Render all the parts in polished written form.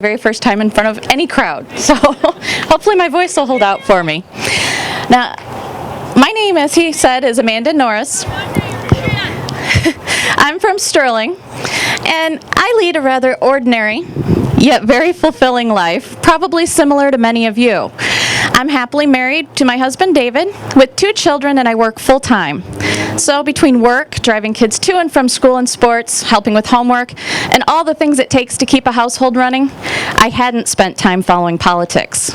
Very first time in front of any crowd, so hopefully my voice will hold out for me. Now, my name, as he said, is Amanda Norris. I'm from Sterling, and I lead a rather ordinary, yet very fulfilling life, probably similar to many of you. I'm happily married to my husband David, with 2 children, and I work full-time. So between work, driving kids to and from school and sports, helping with homework, and all the things it takes to keep a household running, I hadn't spent time following politics.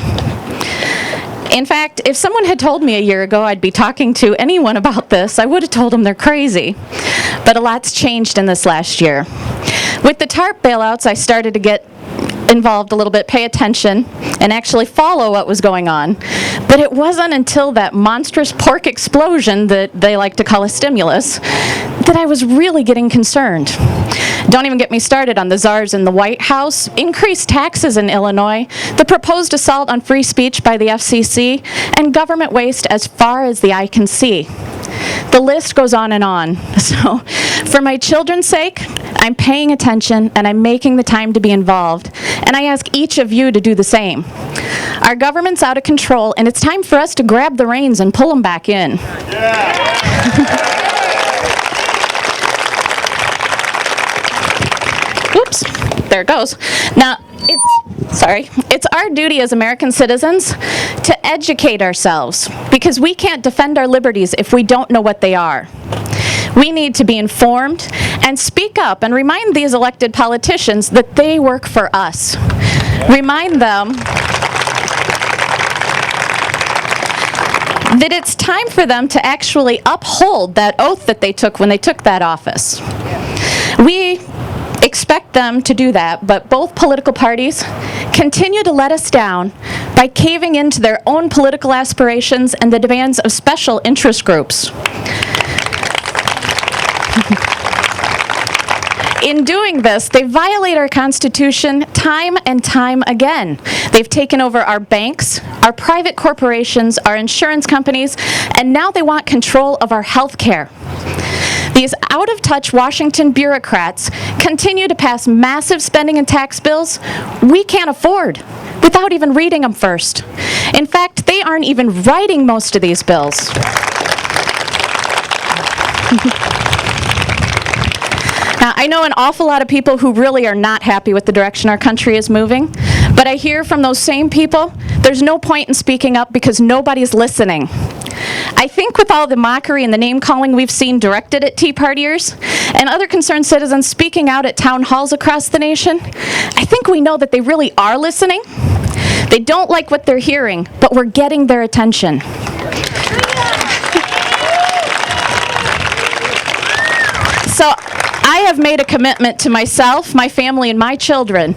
In fact, if someone had told me a year ago I'd be talking to anyone about this, I would have told them they're crazy. But a lot's changed in this last year. With the TARP bailouts, I started to get involved a little bit, pay attention, and actually follow what was going on. But it wasn't until that monstrous pork explosion that they like to call a stimulus that I was really getting concerned. Don't even get me started on the czars in the White House, increased taxes in Illinois, the proposed assault on free speech by the FCC, and government waste as far as the eye can see. The list goes on and on. So, for my children's sake, I'm paying attention and I'm making the time to be involved. And I ask each of you to do the same. Our government's out of control, and it's time for us to grab the reins and pull them back in. Oops, there it goes. Now, it's our duty as American citizens to educate ourselves, because we can't defend our liberties if we don't know what they are. We need to be informed and speak up and remind these elected politicians that they work for us. Remind them that it's time for them to actually uphold that oath that they took when they took that office. We expect them to do that, but both political parties continue to let us down by caving into their own political aspirations and the demands of special interest groups. In doing this, they violate our Constitution time and time again. They've taken over our banks, our private corporations, our insurance companies, and now they want control of our health care. These out-of-touch Washington bureaucrats continue to pass massive spending and tax bills we can't afford without even reading them first. In fact, they aren't even writing most of these bills. Now, I know an awful lot of people who really are not happy with the direction our country is moving, but I hear from those same people, there's no point in speaking up because nobody's listening. I think with all the mockery and the name-calling we've seen directed at Tea Partiers and other concerned citizens speaking out at town halls across the nation, I think we know that they really are listening. They don't like what they're hearing, but we're getting their attention. So I have made a commitment to myself, my family, and my children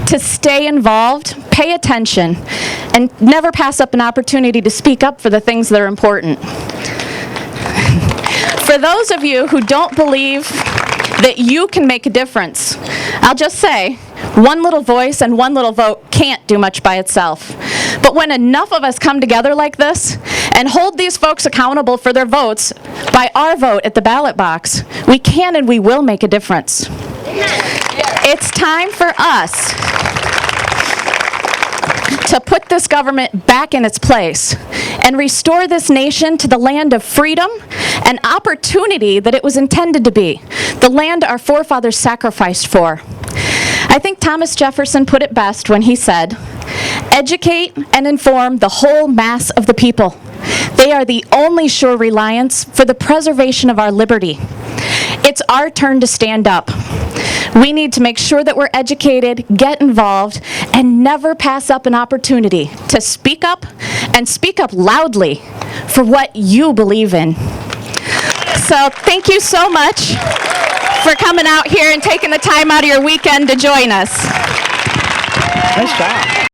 to stay involved, pay attention, and never pass up an opportunity to speak up for the things that are important. For those of you who don't believe that you can make a difference, I'll just say, one little voice and one little vote can't do much by itself. But when enough of us come together like this and hold these folks accountable for their votes by our vote at the ballot box, we can and we will make a difference. It's time for us to put this government back in its place and restore this nation to the land of freedom and opportunity that it was intended to be, the land our forefathers sacrificed for. I think Thomas Jefferson put it best when he said, "Educate and inform the whole mass of the people. They are the only sure reliance for the preservation of our liberty." It's our turn to stand up. We need to make sure that we're educated, get involved, and never pass up an opportunity to speak up and speak up loudly for what you believe in. So thank you so much for coming out here and taking the time out of your weekend to join us. Nice job.